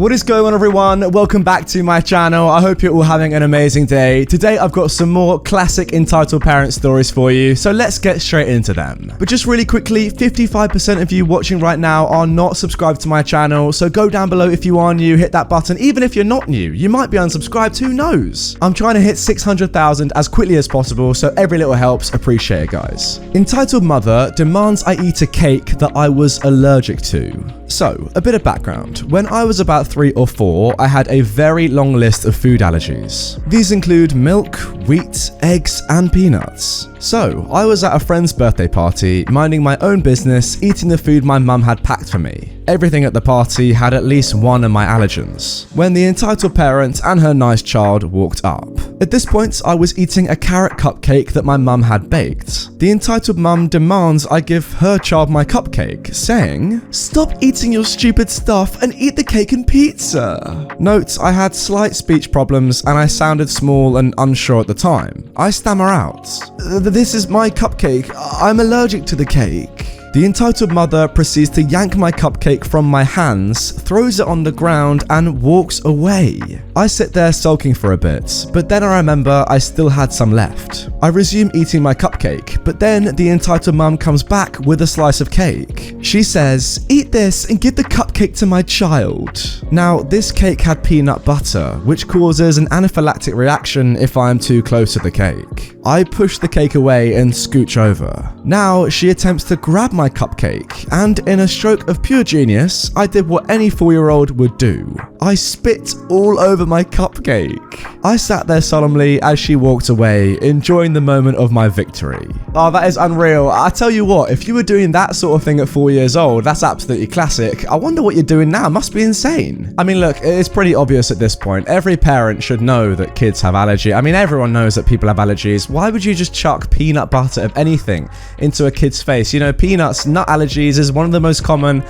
What is going on, everyone? Welcome back to my channel. I hope you're all having an amazing day. Today I've got some more classic entitled parent stories for you, so let's get straight into them. But just really quickly, 55% of you watching right now are not subscribed to my channel, so go down below if you are new, hit that button. Even if you're not new, you might be unsubscribed, who knows? I'm trying to hit 600,000 as quickly as possible, so every little helps. Appreciate it, guys. Entitled mother demands I eat a cake that I was allergic to. So, a bit of background. When I was about 3 or 4, I had a very long list of food allergies. These include milk, wheat, eggs, and peanuts. So, I was at a friend's birthday party, minding my own business, eating the food my mum had packed for me. Everything at the party had at least one of my allergens, when the entitled parent and her nice child walked up. At this point, I was eating a carrot cupcake that my mum had baked. The entitled mum demands I give her child my cupcake, saying, "Stop eating your stupid stuff and eat the cake and pizza." Note, I had slight speech problems and I sounded small and unsure at the time. I stammer out, "This is my cupcake. I'm allergic to the cake." The entitled mother proceeds to yank my cupcake from my hands, throws it on the ground, and walks away. I sit there sulking for a bit, but then I remember I still had some left. I resume eating my cupcake, but then the entitled mum comes back with a slice of cake. She says, "Eat this and give the cupcake to my child." Now, this cake had peanut butter, which causes an anaphylactic reaction if I am too close to the cake. I push the cake away and scooch over. Now, she attempts to grab my cupcake, and in a stroke of pure genius, I did what any 4-year-old would do. I spit all over my cupcake. I sat there solemnly as she walked away, enjoying the moment of my victory. Oh, that is unreal. I tell you what, if you were doing that sort of thing at 4 years old, that's absolutely classic. I wonder what you're doing now. It must be insane. I mean, look, it's pretty obvious at this point. Every parent should know that kids have allergy. I mean, everyone knows that people have allergies. Why would you just chuck peanut butter of anything into a kid's face? You know, peanuts, nut allergies is one of the most common.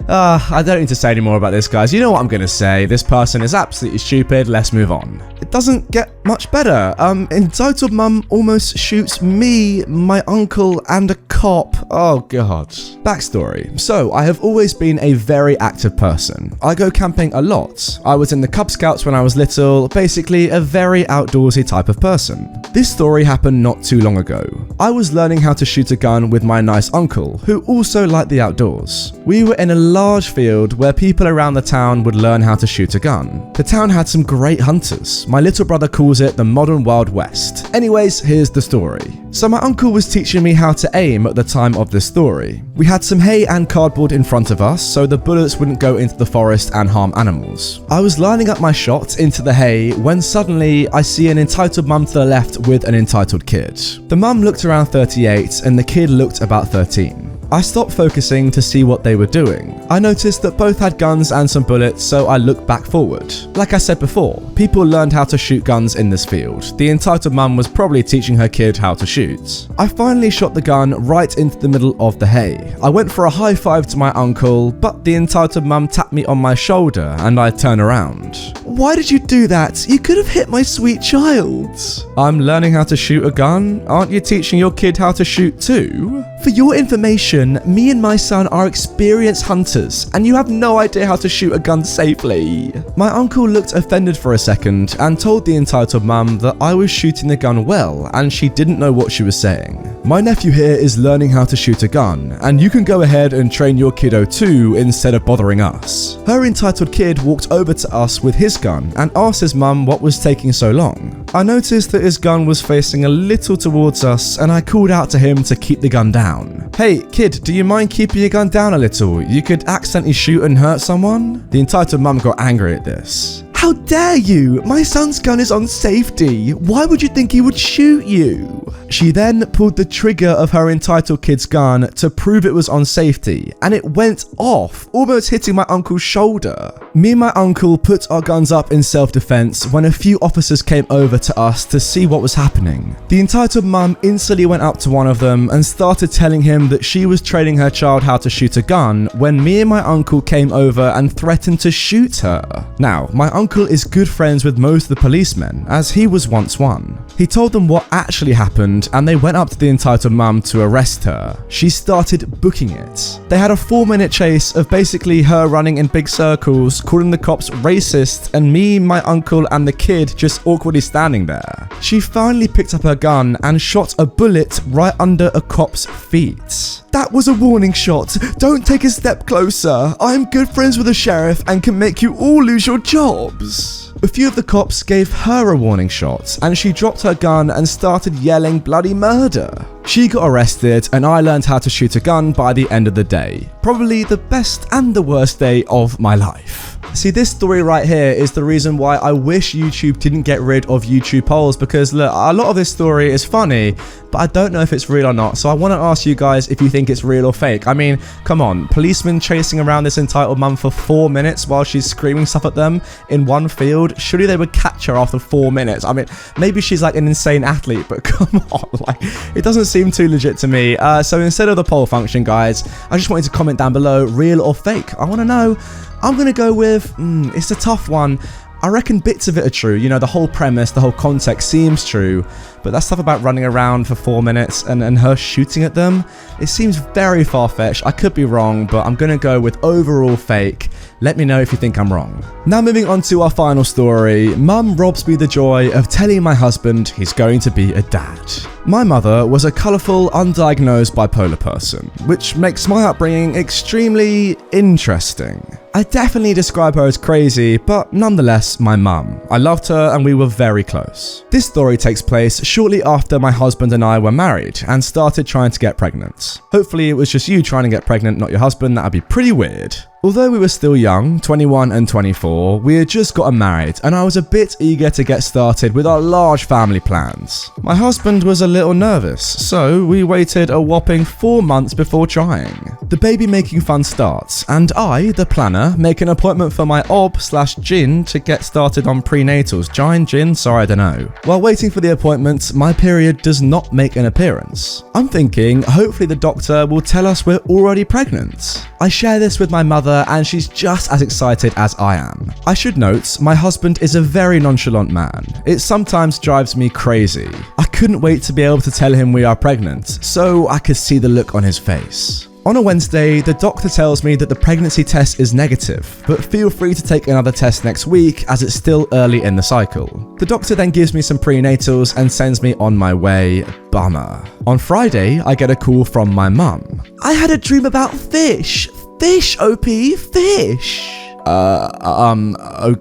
I don't need to say any more about this, guys. You know what I'm going to say. This person is absolutely stupid. Let's move on. It doesn't get much better. Entitled mum almost shoots me, my uncle, and a cop. Oh, God. Backstory. So, I have always been a very active person. I go camping a lot. I was in the Cub Scouts when I was little. Basically, a very outdoorsy type of person. This story happened not too long ago. I was learning how to shoot a gun with my nice uncle, who also liked the outdoors. We were in a large field where people around the town would learn how to shoot a gun. The town had some great hunters. My little brother calls it the modern Wild West. Anyways, here's the story. So my uncle was teaching me how to aim at the time of this story. We had some hay and cardboard in front of us so the bullets wouldn't go into the forest and harm animals. I was lining up my shot into the hay when suddenly I see an entitled mum to the left with an entitled kid. The mum looked around 38 and the kid looked about 13. I stopped focusing to see what they were doing. I noticed that both had guns and some bullets, so I looked back forward. Like I said before, people learned how to shoot guns in this field. The entitled mum was probably teaching her kid how to shoot. I finally shot the gun right into the middle of the hay. I went for a high five to my uncle, but the entitled mum tapped me on my shoulder and I turned around. "Why did you do that? You could have hit my sweet child." "I'm learning how to shoot a gun. Aren't you teaching your kid how to shoot too?" "For your information, me and my son are experienced hunters, and you have no idea how to shoot a gun safely." My uncle looked offended for a second and told the entitled mum that I was shooting the gun well and she didn't know what she was saying. "My nephew here is learning how to shoot a gun, and you can go ahead and train your kiddo too instead of bothering us." Her entitled kid walked over to us with his gun and asked his mum what was taking so long. I noticed that his gun was facing a little towards us and I called out to him to keep the gun down. "Hey, kid, do you mind keeping your gun down a little? You could accidentally shoot and hurt someone." The entitled mum got angry at this. "How dare you? My son's gun is on safety. Why would you think he would shoot you?" She then pulled the trigger of her entitled kid's gun to prove it was on safety, and it went off, almost hitting my uncle's shoulder. Me and my uncle put our guns up in self-defense when a few officers came over to us to see what was happening. The entitled mum instantly went up to one of them and started telling him that she was training her child how to shoot a gun when me and my uncle came over and threatened to shoot her. Now, my uncle is good friends with most of the policemen, as he was once one. He told them what actually happened, and they went up to the entitled mum to arrest her. She started booking it. They had a 4-minute chase of basically her running in big circles, calling the cops racist, and me, my uncle, and the kid just awkwardly standing there. She finally picked up her gun and shot a bullet right under a cop's feet. That was a warning shot. Don't take a step closer. I'm good friends with the sheriff and can make you all lose your jobs. A few of the cops gave her a warning shot, and she dropped her gun and started yelling bloody murder. She got arrested, and I learned how to shoot a gun by the end of the day. Probably the best and the worst day of my life. See, this story right here is the reason why I wish YouTube didn't get rid of YouTube polls, because look, a lot of this story is funny, but I don't know if it's real or not. So I want to ask you guys if you think it's real or fake. I mean, come on, policemen chasing around this entitled mum for 4 minutes while she's screaming stuff at them in one field. Surely they would catch her after 4 minutes. I mean, maybe she's like an insane athlete, but come on, like, it doesn't seem too legit to me. So instead of the poll function, guys, I just wanted to comment down below, real or fake. I want to know. I'm going to go with, it's a tough one. I reckon bits of it are true. You know, the whole premise, the whole context seems true. But that stuff about running around for 4 minutes and her shooting at them, it seems very far-fetched. I could be wrong, but I'm going to go with overall fake. Let me know if you think I'm wrong. Now moving on to our final story. Mum robs me the joy of telling my husband he's going to be a dad. My mother was a colourful, undiagnosed bipolar person, which makes my upbringing extremely interesting. I definitely describe her as crazy, but nonetheless my mum. I loved her and we were very close. This story takes place shortly after my husband and I were married and started trying to get pregnant. Hopefully it was just you trying to get pregnant, not your husband. That'd be pretty weird. Although we were still young, 21 and 24, we had just gotten married and I was a bit eager to get started with our large family plans. My husband was a little nervous, so we waited a whopping 4 months before trying. The baby making fun starts, and I, the planner, make an appointment for my ob/gyn to get started on prenatals. Gyn? Sorry, I don't know. While waiting for the appointment, my period does not make an appearance. I'm thinking, hopefully the doctor will tell us we're already pregnant. I share this with my mother and she's just as excited as I am. I should note, my husband is a very nonchalant man. It sometimes drives me crazy. I couldn't wait to be able to tell him we are pregnant, so I could see the look on his face. On a Wednesday, the doctor tells me that the pregnancy test is negative, but feel free to take another test next week as it's still early in the cycle. The doctor then gives me some prenatals and sends me on my way. Bummer. On Friday, I get a call from my mum. I had a dream about fish. Fish, OP, fish.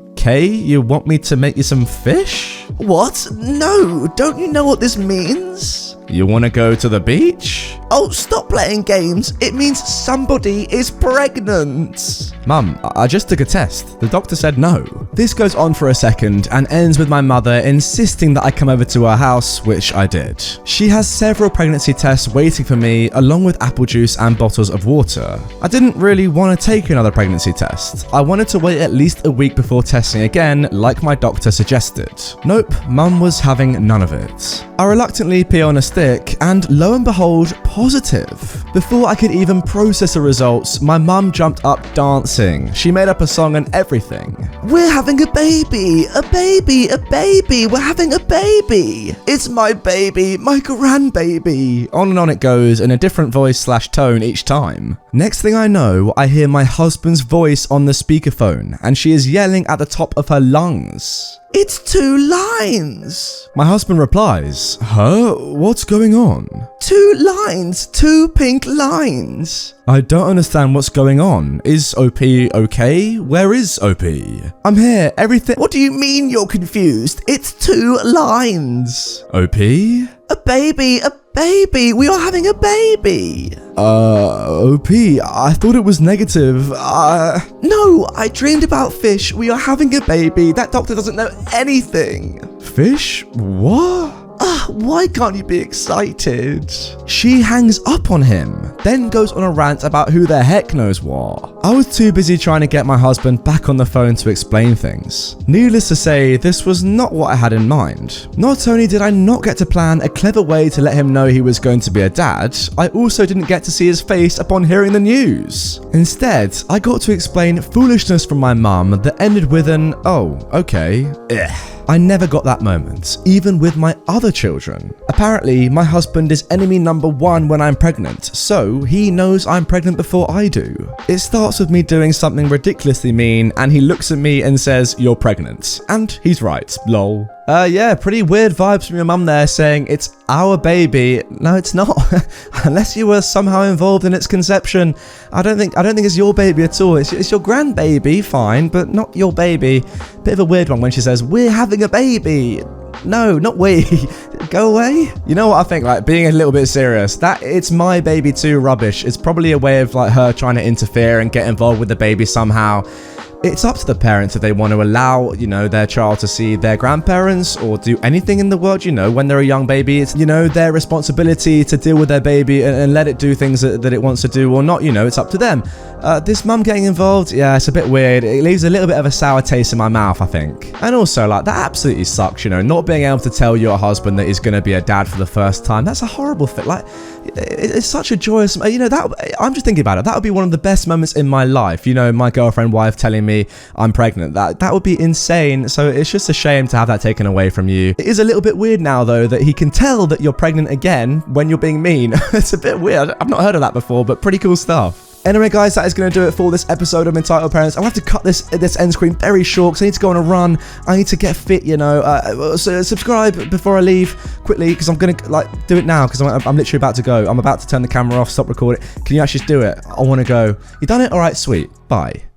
Okay, you want me to make you some fish? What? No, don't you know what this means? You want to go to the beach? Oh, stop playing games. It means somebody is pregnant. Mum, I just took a test. The doctor said no. This goes on for a second and ends with my mother insisting that I come over to her house, which I did. She has several pregnancy tests waiting for me, along with apple juice and bottles of water. I didn't really want to take another pregnancy test. I wanted to wait at least a week before testing again, like my doctor suggested. Nope, Mum was having none of it. I reluctantly pee on a stick, and lo and behold, positive. Before I could even process the results, my mum jumped up dancing. She made up a song and everything. We're having a baby, a baby, a baby, we're having a baby. It's my baby, my grandbaby. On and on it goes in a different voice/tone each time. Next thing I know, I hear my husband's voice on the speakerphone, and she is yelling at the top of her lungs. It's 2 lines. My husband replies, huh? What's going on? 2 lines, 2 pink lines. I don't understand what's going on. Is OP okay? Where is OP? I'm here, everything. What do you mean you're confused? It's 2 lines. OP? A baby, we are having a baby. OP, I thought it was negative. No, I dreamed about fish. We are having a baby. That doctor doesn't know anything. Fish? What? Why can't you be excited? She hangs up on him, then goes on a rant about who the heck knows what. I was too busy trying to get my husband back on the phone to explain things. Needless to say, this was not what I had in mind. Not only did I not get to plan a clever way to let him know he was going to be a dad, I also didn't get to see his face upon hearing the news. Instead, I got to explain foolishness from my mum that ended with an, oh, okay, ugh. I never got that moment, even with my other children. Apparently, my husband is enemy number one when I'm pregnant, so he knows I'm pregnant before I do. It starts with me doing something ridiculously mean, and he looks at me and says, "You're pregnant." And he's right, lol. Yeah, pretty weird vibes from your mum there saying it's our baby. No, it's not. Unless you were somehow involved in its conception. I don't think it's your baby at all. It's your grandbaby, fine, but not your baby. Bit of a weird one when she says, "We're having a baby." No, not we. Go away. You know what I think, like, being a little bit serious, that it's my baby too rubbish. It's probably a way of like her trying to interfere and get involved with the baby somehow. It's up to the parents if they want to allow, their child to see their grandparents or do anything in the world, when they're a young baby. It's, their responsibility to deal with their baby and let it do things that it wants to do or not, it's up to them. This mum getting involved, yeah, it's a bit weird. It leaves a little bit of a sour taste in my mouth, I think. And also, like, that absolutely sucks, not being able to tell your husband that he's going to be a dad for the first time. That's a horrible thing. Like, it's such a joyous, that I'm just thinking about it. That would be one of the best moments in my life. My girlfriend, wife telling me I'm pregnant. That would be insane. So it's just a shame to have that taken away from you. It is a little bit weird now, though, that he can tell that you're pregnant again when you're being mean. It's a bit weird. I've not heard of that before, but pretty cool stuff. Anyway, guys, that is going to do it for this episode of Entitled Parents. I'll have to cut this end screen very short because I need to go on a run. I need to get fit, So subscribe before I leave quickly because I'm going to do it now because I'm literally about to go. I'm about to turn the camera off, stop recording. Can you actually just do it? I want to go. You done it? All right, sweet. Bye.